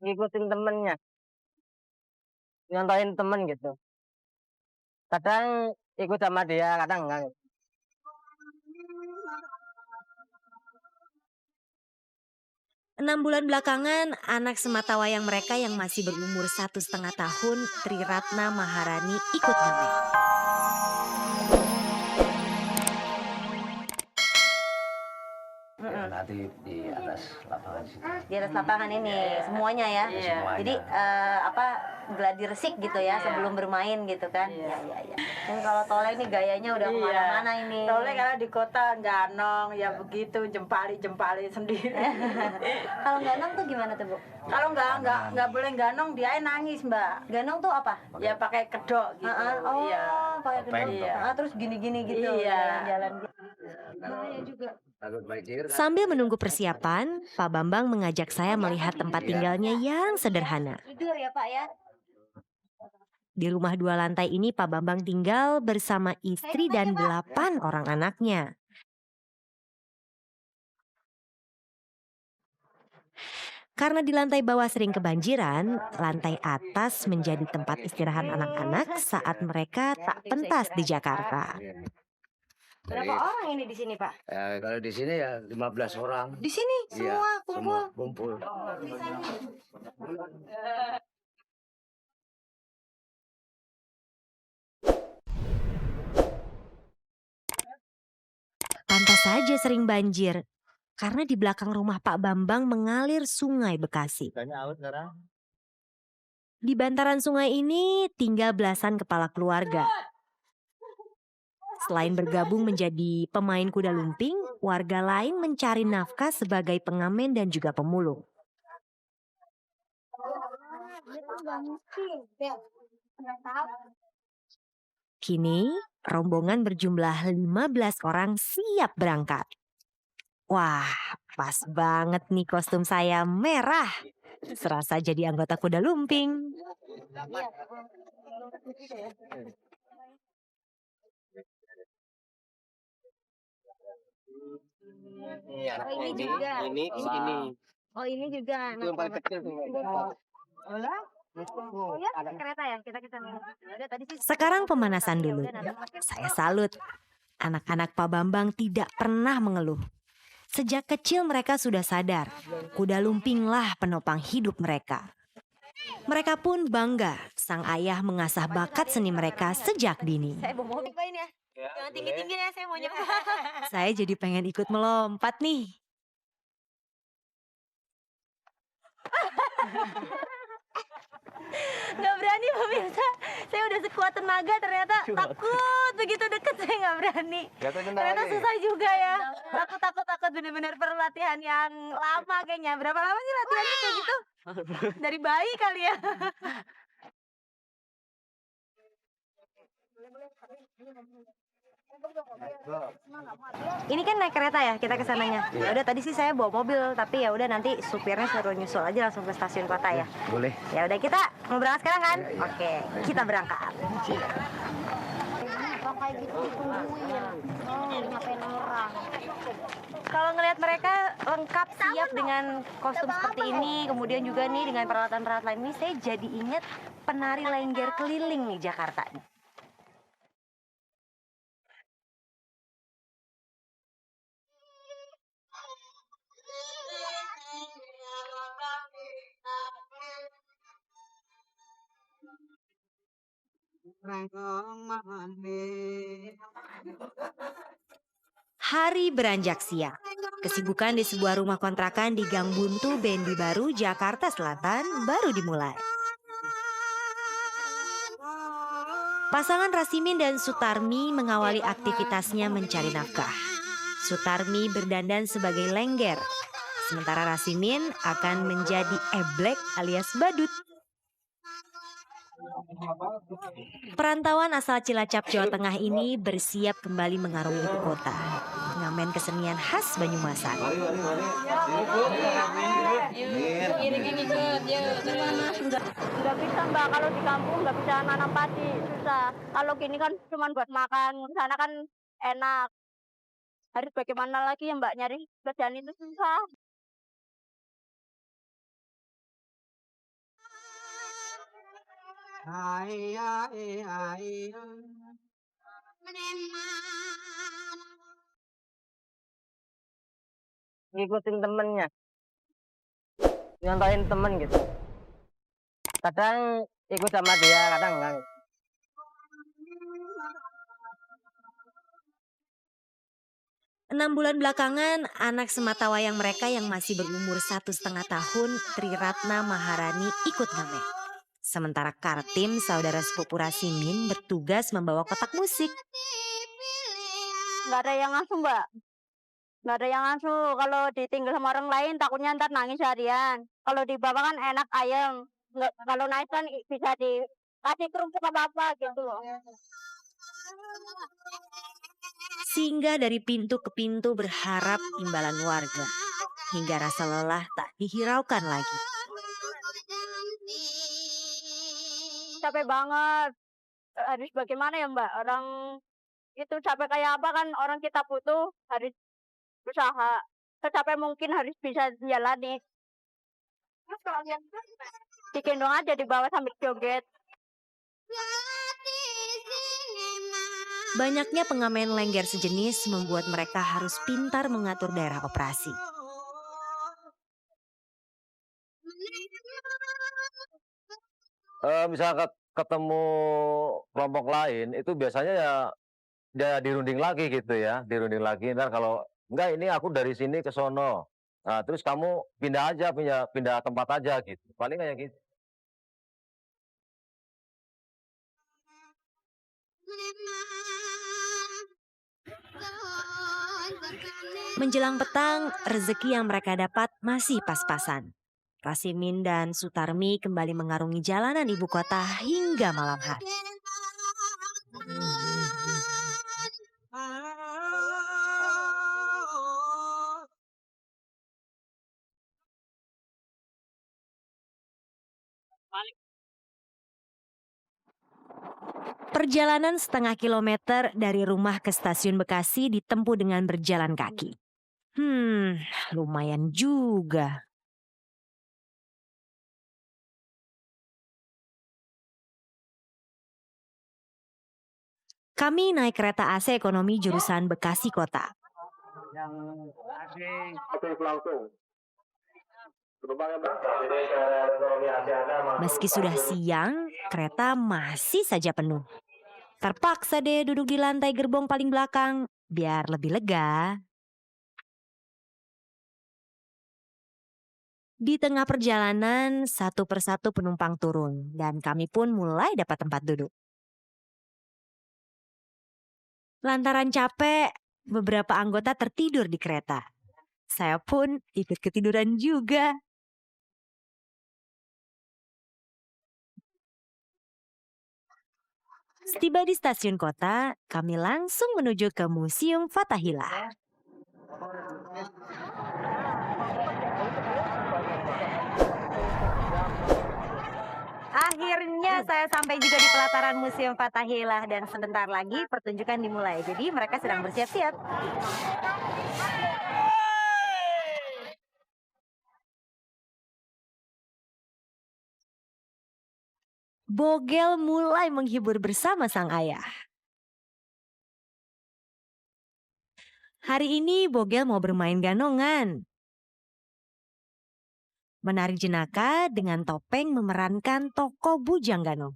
Ngikutin temennya, nyontohin temen gitu. Kadang ikut sama dia, kadang enggak. 6 bulan belakangan, anak sematawayang mereka yang masih berumur 1,5 tahun, Tri Ratna Maharani, ikut hamil. Nanti di atas lapangan situ. Di atas lapangan ini semuanya ya. Semuanya. Jadi gladi resik gitu ya sebelum bermain gitu kan. Iya. Dan kalau Tole ini gayanya udah kemana-mana ini. Tole kalau di kota ganong ya begitu jempali sendiri. Kalau ganong tuh gimana tuh Bu? Kalau nggak boleh ganong dia nangis Mbak. Ganong tuh apa? Ya pakai kedok gitu. Oh, Iya. pakai kedok. Iya. Terus gini-gini gitu. Iya. Jalan-jalan gitu. Bahaya juga. Sambil menunggu persiapan, Pak Bambang mengajak saya melihat tempat tinggalnya yang sederhana. Tidur ya Pak ya. Di rumah 2 lantai ini Pak Bambang tinggal bersama istri dan 8 orang anaknya. Karena di lantai bawah sering kebanjiran, lantai atas menjadi tempat istirahat anak-anak saat mereka tak pentas di Jakarta. Berapa orang ini di sini Pak? Kalau di sini ya 15 orang. Di sini semua kumpul. Semua kumpul. Pantas saja sering banjir, karena di belakang rumah Pak Bambang mengalir Sungai Bekasi. Di bantaran sungai ini tinggal belasan kepala keluarga. Selain bergabung menjadi pemain kuda lumping, warga lain mencari nafkah sebagai pengamen dan juga pemulung. Kini, rombongan berjumlah 15 orang siap berangkat. Wah, pas banget nih kostum saya merah. Serasa jadi anggota kuda lumping. Ini juga. Ini. Oh ini juga. Itu yang paling kecil tuh. Oh ya, kereta ya kita kesana. Sekarang pemanasan dulu. Saya salut. Anak-anak Pak Bambang tidak pernah mengeluh. Sejak kecil mereka sudah sadar, kuda lumpinglah penopang hidup mereka. Mereka pun bangga sang ayah mengasah bakat seni mereka sejak dini. Saya bawa mobil ya. Jangan tinggi-tinggi ya, saya mau nyoba. Saya jadi pengen ikut melompat nih. Gak berani pemirsa. Saya udah sekuat tenaga ternyata takut begitu deket saya nggak berani. Ternyata susah juga ya. Takut bener-bener perlu latihan yang lama kayaknya. Berapa lama sih latihannya kayak gitu? Dari bayi kali ya. Ini kan naik kereta ya kita kesananya. Ya udah tadi sih saya bawa mobil tapi ya udah nanti supirnya suruh nyusul aja langsung ke stasiun kota ya. Boleh. Ya udah kita mau berangkat sekarang kan? Oke, kita berangkat. Kalau ngelihat mereka lengkap siap dengan kostum seperti ini, kemudian juga nih dengan peralatan-peralatan lain ini, saya jadi ingat penari lengger keliling nih Jakarta. Hari beranjak siang. Kesibukan di sebuah rumah kontrakan di Gang Buntu, Bendi Baru, Jakarta Selatan baru dimulai. Pasangan Rasimin dan Sutarmi mengawali aktivitasnya mencari nafkah. Sutarmi berdandan sebagai lengger, sementara Rasimin akan menjadi eblek alias badut. Perantauan asal Cilacap, Jawa Tengah ini bersiap kembali mengarungi ibu kota. Ngamen kesenian khas Banyumasan. Nggak bisa mbak, kalau di kampung nggak bisa nanam padi, susah. Kalau gini kan cuma buat makan, di sana kan enak. Harus bagaimana lagi ya mbak, nyari kerjaan itu susah. Ngikutin temennya, nyontohin temen gitu. Kadang ikut sama dia, kadang enggak. 6 bulan belakangan, anak sematawayang mereka yang masih berumur 1,5 tahun, Tri Ratna Maharani, ikut ngamen. Sementara Kartim, saudara sepupu Rasimin, bertugas membawa kotak musik. Nggak ada yang ngasuh mbak, nggak ada yang ngasuh. Kalau ditinggal sama orang lain takutnya ntar nangis harian. Kalau dibawa kan enak ayam. Nggak, kalau naik kan bisa dikasih kerupuk apa gitu loh. Singgah dari pintu ke pintu berharap imbalan warga. Hingga rasa lelah tak dihiraukan lagi. Capek banget. Harus bagaimana ya mbak, orang itu capek kayak apa kan, orang kita butuh harus usaha. Secapek mungkin harus bisa jalani. Digendong aja di bawah sambil joget. Banyaknya pengamen lengger sejenis membuat mereka harus pintar mengatur daerah operasi. Misalnya ketemu kelompok lain itu biasanya ya dirunding lagi gitu ya, dirunding lagi. Ntar kalau enggak ini aku dari sini ke sono, nah terus kamu pindah aja, pindah tempat aja gitu. Paling kayak gitu. Menjelang petang, rezeki yang mereka dapat masih pas-pasan. Rasimin dan Sutarmi kembali mengarungi jalanan ibu kota hingga malam hari. Perjalanan setengah kilometer dari rumah ke stasiun Bekasi ditempuh dengan berjalan kaki. Lumayan juga. Kami naik kereta AC ekonomi jurusan Bekasi Kota. Meski sudah siang, kereta masih saja penuh. Terpaksa deh duduk di lantai gerbong paling belakang, biar lebih lega. Di tengah perjalanan, satu persatu penumpang turun, dan kami pun mulai dapat tempat duduk. Lantaran capek, beberapa anggota tertidur di kereta. Saya pun ikut ketiduran juga. Setiba di stasiun kota, kami langsung menuju ke Museum Fathahillah. Akhirnya saya sampai juga di pelataran Museum Fathahillah dan sebentar lagi pertunjukan dimulai. Jadi mereka sedang bersiap-siap. Bogel mulai menghibur bersama sang ayah. Hari ini Bogel mau bermain ganongan. Menari jenaka dengan topeng memerankan tokoh Bujang Ganong.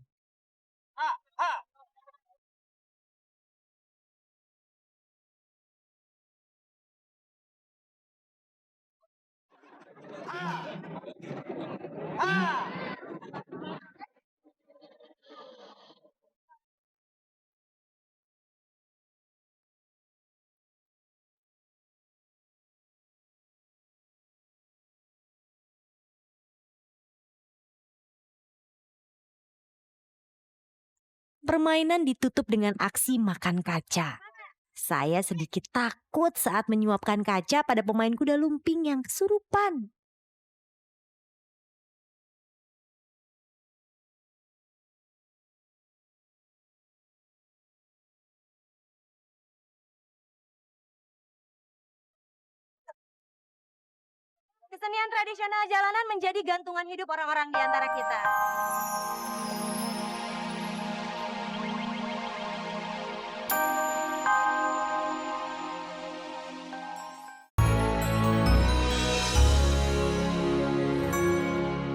Permainan ditutup dengan aksi makan kaca. Saya sedikit takut saat menyuapkan kaca pada pemain kuda lumping yang kesurupan. Kesenian tradisional jalanan menjadi gantungan hidup orang-orang di antara kita.